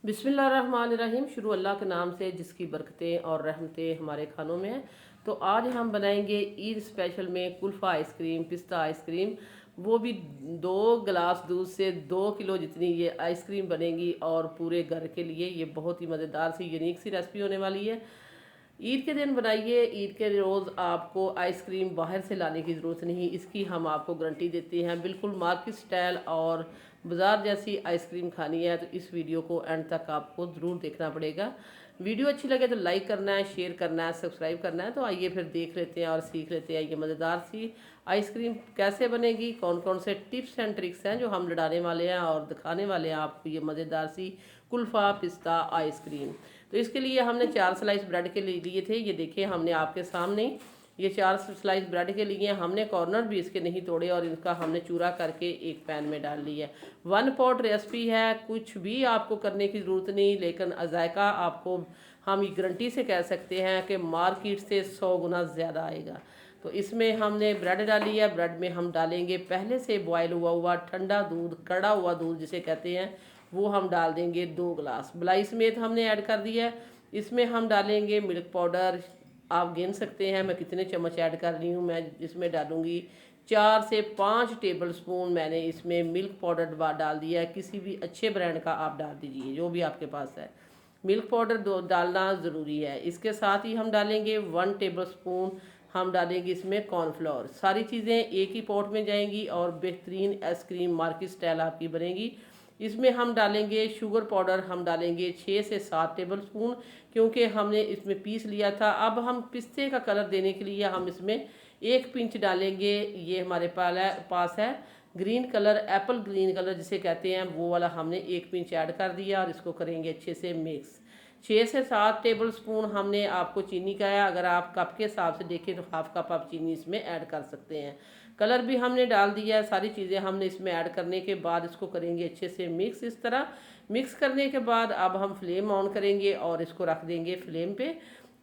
बिस्मिल्लाहिर्रहमानिर्रहीम। शुरू अल्लाह के नाम से जिसकी बरकतें और रहमतें हमारे खानों में हैं। तो आज हम बनाएंगे ईद स्पेशल में कुल्फ़ा आइसक्रीम, पिस्ता आइसक्रीम, वो भी 2 गिलास दूध से 2 किलो जितनी ये आइसक्रीम बनेगी और पूरे घर के लिए ये बहुत ही मज़ेदार सी यूनिक सी रेसिपी होने वाली है। ईद के दिन बनाइए, ईद के रोज़ आपको आइसक्रीम बाहर से लाने की ज़रूरत नहीं, इसकी हम आपको गारंटी देते हैं। बिल्कुल मार्केट स्टाइल और बाज़ार जैसी आइसक्रीम खानी है तो इस वीडियो को एंड तक आपको ज़रूर देखना पड़ेगा। वीडियो अच्छी लगे तो लाइक करना है, शेयर करना है, सब्सक्राइब करना है। तो आइए फिर देख लेते हैं और सीख लेते हैं ये मज़ेदार सी आइसक्रीम कैसे बनेगी, कौन कौन से टिप्स एंड ट्रिक्स हैं जो हम लड़ाने वाले हैं और दिखाने वाले हैं आपको ये मज़ेदार सी कुल्फ़ा पिस्ता आइसक्रीम। तो इसके लिए हमने 4 स्लाइस ब्रेड के लिए थे। ये देखिए हमने आपके सामने ये 4 स्लाइस ब्रेड के लिए हमने कॉर्नर भी इसके नहीं तोड़े और इनका हमने चूरा करके एक पैन में डाल लिया है। 1 पॉट रेसिपी है, कुछ भी आपको करने की ज़रूरत नहीं, लेकिन जायका आपको हम गारंटी से कह सकते हैं कि मार्केट से 100 गुना ज़्यादा आएगा। तो इसमें हमने ब्रेड डाली है। ब्रेड में हम डालेंगे पहले से बॉयल हुआ हुआ ठंडा दूध, कड़ा हुआ दूध जिसे कहते हैं, वो हम डाल देंगे 2 गिलास। मलाई समेत हमने ऐड कर दिया है। इसमें हम डालेंगे मिल्क पाउडर, आप गिन सकते हैं मैं कितने चम्मच ऐड कर रही हूँ। मैं इसमें डालूँगी 4 से 5 टेबल स्पून मैंने इसमें मिल्क पाउडर डाल दिया है। किसी भी अच्छे ब्रांड का आप डाल दीजिए, जो भी आपके पास है। मिल्क पाउडर डालना ज़रूरी है। इसके साथ ही हम डालेंगे 1 टेबल स्पून हम डालेंगे इसमें कॉर्नफ्लोर। सारी चीज़ें एक ही पॉट में जाएंगी और बेहतरीन आइसक्रीम मार्केट स्टाइल आपकी बनेगी। इसमें हम डालेंगे शुगर पाउडर, हम डालेंगे 6 से 7 टेबल स्पून, क्योंकि हमने इसमें पीस लिया था। अब हम पिस्ते का कलर देने के लिए हम इसमें 1 पिंच डालेंगे। ये हमारे पास है green colour, Apple green colour जिसे कहते हैं, वो वाला हमने 1 पिंच ऐड कर दिया और इसको करेंगे अच्छे से मिक्स। 6 से 7 टेबल स्पून हमने आपको चीनी का है। अगर आप कप के हिसाब से देखें तो हाफ कप आप चीनी इसमें ऐड कर सकते हैं। कलर भी हमने डाल दिया है। सारी चीज़ें हमने इसमें ऐड करने के बाद इसको करेंगे अच्छे से मिक्स। इस तरह मिक्स करने के बाद अब हम फ्लेम ऑन करेंगे और इसको रख देंगे फ्लेम पे।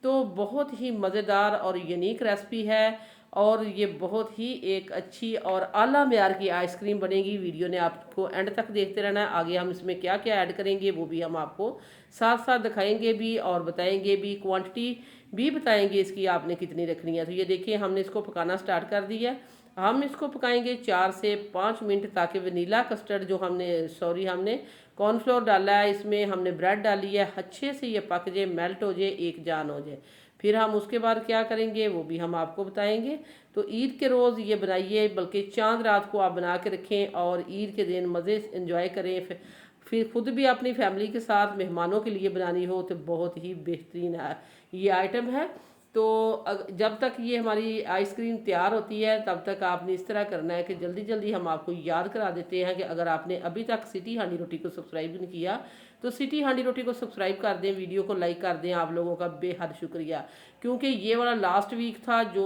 तो बहुत ही मज़ेदार और यूनिक रेसिपी है और ये बहुत ही एक अच्छी और आला मेयार की आइसक्रीम बनेगी। वीडियो ने आपको एंड तक देखते रहना है। आगे हम इसमें क्या क्या ऐड करेंगे वो भी हम आपको साथ साथ दिखाएंगे भी और बताएंगे भी, क्वांटिटी भी बताएंगे इसकी आपने कितनी रखनी है। तो ये देखिए हमने इसको पकाना स्टार्ट कर दिया है। हम इसको पकाएंगे 4 से 5 मिनट, ताकि वनीला कस्टर्ड जो हमने कॉर्नफ्लोर डाला है, इसमें हमने ब्रेड डाली है, अच्छे से ये पक जाए, मेल्ट हो जाए, एक जान हो जाए। फिर हम उसके बाद क्या करेंगे वो भी हम आपको बताएंगे। तो ईद के रोज़ ये बनाइए, बल्कि चांद रात को आप बना के रखें और ईद के दिन मज़े इंजॉय करें। फिर खुद भी अपनी फैमिली के साथ मेहमानों के लिए बनानी हो तो बहुत ही बेहतरीन ये आइटम है। तो जब तक ये हमारी आइसक्रीम तैयार होती है तब तक आपने इस तरह करना है कि जल्दी जल्दी हम आपको याद करा देते हैं कि अगर आपने अभी तक सिटी हांडी रोटी को सब्सक्राइब नहीं किया तो सिटी हांडी रोटी को सब्सक्राइब कर दें, वीडियो को लाइक कर दें। आप लोगों का बेहद शुक्रिया, क्योंकि ये वाला लास्ट वीक था जो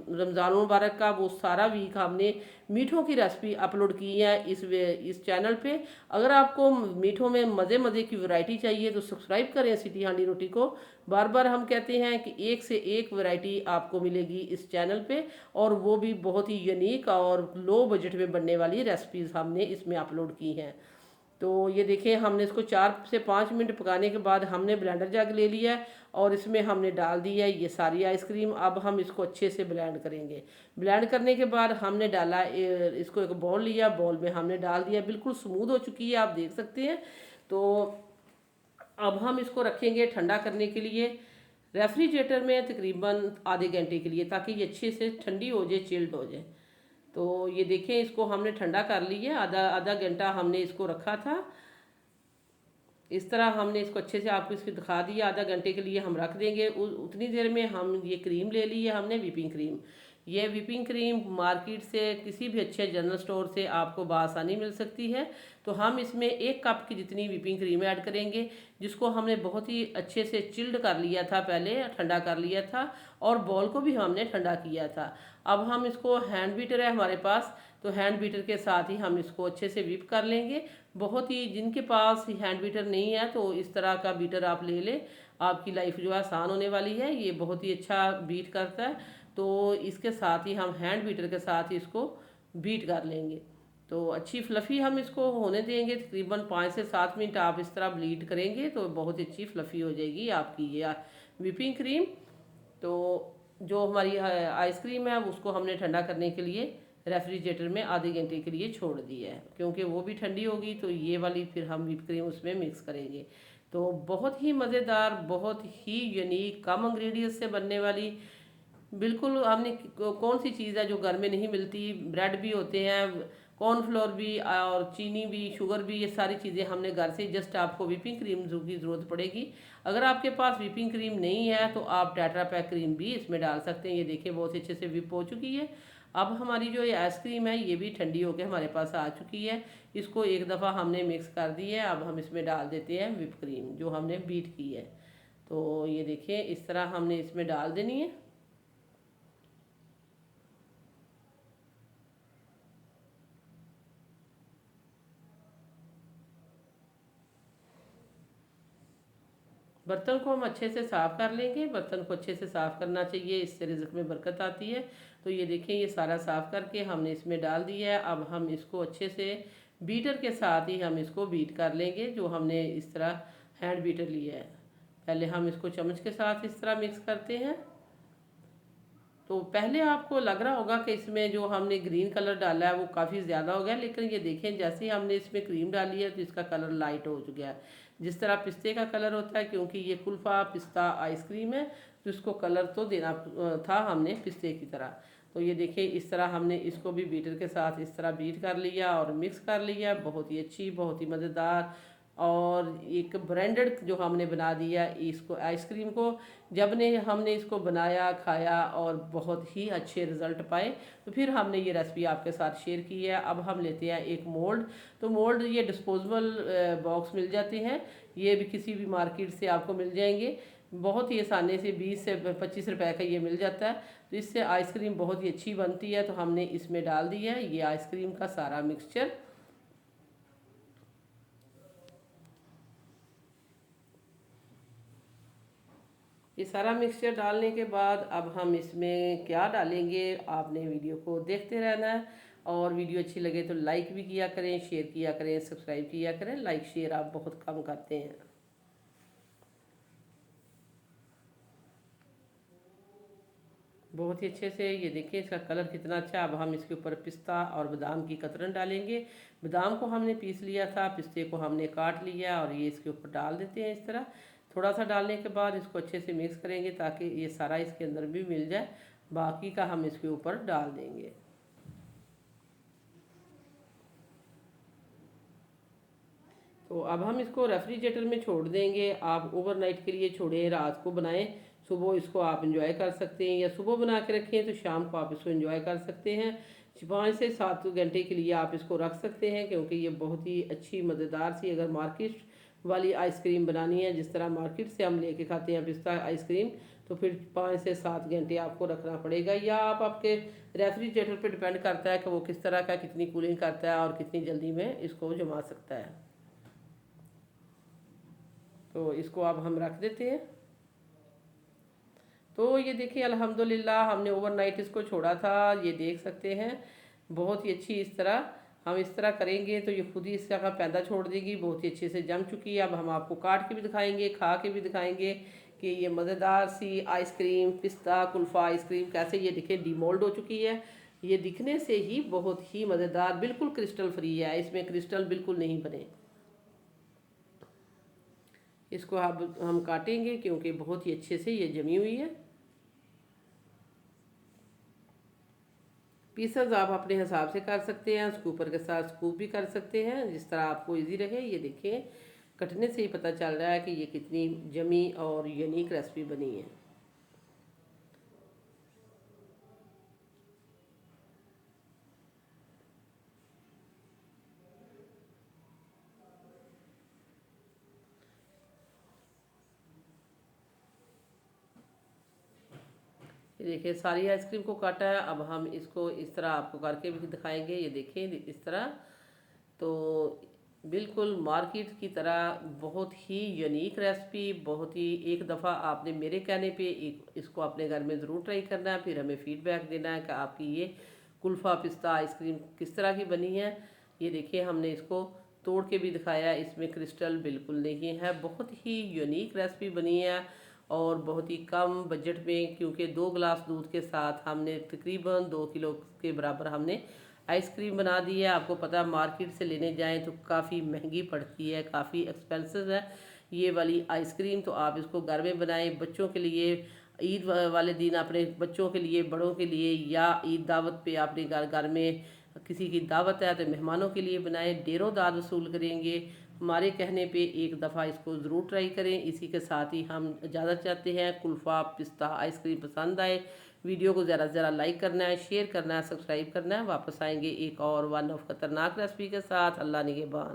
रमज़ान मुबारक का, वो सारा वीक हमने मीठों की रेसिपी अपलोड की है इस चैनल पे। अगर आपको मीठों में मज़े मज़े की वैरायटी चाहिए तो सब्सक्राइब करें सिटी हांडी रोटी को। बार बार हम कहते हैं कि एक से एक वैरायटी आपको मिलेगी इस चैनल पे, और वो भी बहुत ही यूनिक और लो बजट में बनने वाली रेसिपीज़ हमने इसमें अपलोड की हैं। तो ये देखें हमने इसको 4 से 5 मिनट पकाने के बाद हमने ब्लेंडर जग ले लिया है और इसमें हमने डाल दिया है ये सारी आइसक्रीम। अब हम इसको अच्छे से ब्लेंड करेंगे। ब्लेंड करने के बाद हमने डाला, इसको एक बाउल लिया, बाउल में हमने डाल दिया, बिल्कुल स्मूथ हो चुकी है, आप देख सकते हैं। तो अब हम इसको रखेंगे ठंडा करने के लिए रेफ्रिजरेटर में तकरीबन आधे घंटे के लिए, ताकि ये अच्छे से ठंडी हो जाए, चिल्ड हो जाए। तो ये देखें इसको हमने ठंडा कर लिया, आधा आधा घंटा हमने इसको रखा था। इस तरह हमने इसको अच्छे से आपको इसकी दिखा दिया। आधा घंटे के लिए हम रख देंगे। उतनी देर में हम ये क्रीम ले ली है हमने, व्हिपिंग क्रीम। ये व्हिपिंग क्रीम मार्केट से किसी भी अच्छे जनरल स्टोर से आपको बआसानी मिल सकती है। तो हम इसमें 1 कप की जितनी व्हिपिंग क्रीम ऐड करेंगे, जिसको हमने बहुत ही अच्छे से चिल्ड कर लिया था, पहले ठंडा कर लिया था और बॉल को भी हमने ठंडा किया था। अब हम इसको, हैंड बीटर है हमारे पास, तो हैंड बीटर के साथ ही हम इसको अच्छे से व्हिप कर लेंगे। बहुत ही, जिनके पास हैंड बीटर नहीं है तो इस तरह का बीटर आप ले लें, आपकी लाइफ जो है आसान होने वाली है। ये बहुत ही अच्छा बीट करता है। तो इसके साथ ही हम हैंड बीटर के साथ ही इसको बीट कर लेंगे। तो अच्छी फ्लफ़ी हम इसको होने देंगे, तकरीबन 5 से 7 मिनट आप इस तरह ब्लीड करेंगे तो बहुत अच्छी फ्लफ़ी हो जाएगी आपकी ये व्हिपिंग क्रीम। तो जो हमारी आइसक्रीम है उसको हमने ठंडा करने के लिए रेफ्रिजरेटर में आधे घंटे के लिए छोड़ दिया है, क्योंकि वो भी ठंडी होगी तो ये वाली फिर हम व्हिप क्रीम उसमें मिक्स करेंगे। तो बहुत ही मज़ेदार, बहुत ही यूनिक, कम इंग्रेडिएंट्स से बनने वाली, बिल्कुल हमने कौन सी चीज़ है जो घर में नहीं मिलती। ब्रेड भी होते हैं, कॉर्नफ्लोर भी और चीनी भी, शुगर भी, ये सारी चीज़ें हमने घर से, जस्ट आपको व्हिपिंग क्रीम की ज़रूरत पड़ेगी। अगर आपके पास व्हिपिंग क्रीम नहीं है तो आप टेट्रा पैक क्रीम भी इसमें डाल सकते हैं। ये देखिए बहुत अच्छे से व्हिप हो चुकी है। अब हमारी जो ये आइसक्रीम है ये भी ठंडी होकर हमारे पास आ चुकी है। इसको एक दफ़ा हमने मिक्स कर दी है। अब हम इसमें डाल देते हैं व्हिप क्रीम जो हमने बीट की है। तो ये देखिए इस तरह हमने इसमें डाल देनी है। बर्तन को हम अच्छे से साफ़ कर लेंगे। बर्तन को अच्छे से साफ़ करना चाहिए, इससे रिज़्क में बरकत आती है। तो ये देखें ये सारा साफ़ करके हमने इसमें डाल दिया है। अब हम इसको अच्छे से बीटर के साथ ही हम इसको बीट कर लेंगे, जो हमने इस तरह हैंड बीटर लिया है। पहले हम इसको चम्मच के साथ इस तरह मिक्स करते हैं। तो पहले आपको लग रहा होगा कि इसमें जो हमने ग्रीन कलर डाला है वो काफ़ी ज़्यादा हो गया, लेकिन ये देखें जैसे ही हमने इसमें क्रीम डाली है तो इसका कलर लाइट हो चुका है, जिस तरह पिस्ते का कलर होता है। क्योंकि ये कुल्फ़ा पिस्ता आइसक्रीम है तो इसको कलर तो देना था हमने पिस्ते की तरह। तो ये देखिए इस तरह हमने इसको भी बीटर के साथ इस तरह बीट कर लिया और मिक्स कर लिया। बहुत ही अच्छी, बहुत ही मज़ेदार और एक ब्रांडेड जो हमने बना दिया इसको आइसक्रीम को। जब ने हमने इसको बनाया, खाया और बहुत ही अच्छे रिज़ल्ट पाए, तो फिर हमने ये रेसिपी आपके साथ शेयर की है। अब हम लेते हैं एक मोल्ड। तो मोल्ड ये डिस्पोजेबल बॉक्स मिल जाते हैं, ये भी किसी भी मार्केट से आपको मिल जाएंगे। बहुत ही आसानी से 20 से 25 रुपए का ये मिल जाता है। तो इससे आइसक्रीम बहुत ही अच्छी बनती है। तो हमने इसमें डाल दिया है ये आइसक्रीम का सारा मिक्सचर। ये सारा मिक्सचर डालने के बाद अब हम इसमें क्या डालेंगे, आपने वीडियो को देखते रहना है। और वीडियो अच्छी लगे तो लाइक भी किया करें, शेयर किया करें, सब्सक्राइब किया करें। लाइक शेयर आप बहुत कम करते हैं। बहुत ही अच्छे से ये देखिए इसका कलर कितना अच्छा है। अब हम इसके ऊपर पिस्ता और बादाम की कतरन डालेंगे। बादाम को हमने पीस लिया था, पिस्ते को हमने काट लिया और ये इसके ऊपर डाल देते हैं इस तरह। थोड़ा सा डालने के बाद इसको अच्छे से मिक्स करेंगे ताकि ये सारा इसके अंदर भी मिल जाए। बाकी का हम इसके ऊपर डाल देंगे। तो अब हम इसको रेफ्रिजरेटर में छोड़ देंगे। आप ओवरनाइट के लिए छोड़ें, रात को बनाएं, सुबह इसको आप इंजॉय कर सकते हैं, या सुबह बना के रखें तो शाम को आप इसको इंजॉय कर सकते हैं। 5 से 7 घंटे के लिए आप इसको रख सकते हैं, क्योंकि ये बहुत ही अच्छी मज़ेदार सी, अगर मार्केट वाली आइसक्रीम बनानी है जिस तरह मार्केट से हम लेके खाते हैं पिस्ता आइसक्रीम, तो फिर 5 से 7 घंटे आपको रखना पड़ेगा। या आप आपके रेफ्रिजरेटर पे डिपेंड करता है कि वो किस तरह का, कितनी कूलिंग करता है और कितनी जल्दी में इसको जमा सकता है। तो इसको अब हम रख देते हैं। तो ये देखिए अल्हम्दुलिल्लाह हमने ओवरनाइट इसको छोड़ा था, ये देख सकते हैं बहुत ही अच्छी। इस तरह हम इस तरह करेंगे तो ये खुद ही इस जगह पैदा छोड़ देगी, बहुत ही अच्छे से जम चुकी है। अब हम आपको काट के भी दिखाएंगे, खा के भी दिखाएंगे कि ये मज़ेदार सी आइसक्रीम, पिस्ता कुल्फ़ा आइसक्रीम कैसे ये दिखे डिमोल्ड हो चुकी है। ये दिखने से ही बहुत ही मज़ेदार, बिल्कुल क्रिस्टल फ्री है, इसमें क्रिस्टल बिल्कुल नहीं बने। इसको अब हम काटेंगे क्योंकि बहुत ही अच्छे से ये जमी हुई है। पीसेस आप अपने हिसाब से कर सकते हैं, स्कूपर के साथ स्कूप भी कर सकते हैं, जिस तरह आपको इजी रहे। ये देखें कटने से ही पता चल रहा है कि ये कितनी जमी और यूनिक रेसिपी बनी है। ये देखिए सारी आइसक्रीम को काटा है। अब हम इसको इस तरह आपको करके भी दिखाएंगे। ये देखें इस तरह, तो बिल्कुल मार्केट की तरह बहुत ही यूनिक रेसिपी, बहुत ही, एक दफ़ा आपने मेरे कहने पे इसको अपने घर में ज़रूर ट्राई करना है, फिर हमें फ़ीडबैक देना है कि आपकी ये कुल्फ़ा पिस्ता आइसक्रीम किस तरह की बनी है। ये देखिए हमने इसको तोड़ के भी दिखाया, इसमें क्रिस्टल बिल्कुल नहीं है। बहुत ही यूनिक रेसिपी बनी है और बहुत ही कम बजट में, क्योंकि 2 गिलास दूध के साथ हमने तकरीबन 2 किलो के बराबर हमने आइसक्रीम बना दी है। आपको पता है मार्केट से लेने जाएं तो काफ़ी महंगी पड़ती है, काफ़ी एक्सपेंसिव है ये वाली आइसक्रीम। तो आप इसको घर में बनाएं बच्चों के लिए, ईद वाले दिन अपने बच्चों के लिए, बड़ों के लिए, या ईद दावत पे अपने घर घर में किसी की दावत है तो मेहमानों के लिए बनाएं। ढेरों दाद वसूल करेंगे। हमारे कहने पे एक दफ़ा इसको ज़रूर ट्राई करें। इसी के साथ ही हम इजाज़त चाहते हैं। कुल्फ़ा पिस्ता आइसक्रीम पसंद आए वीडियो को ज़रा ज़रा लाइक करना है, शेयर करना है, सब्सक्राइब करना है। वापस आएंगे एक और वन ऑफ खतरनाक रेसिपी के साथ। अल्लाह निगहबान।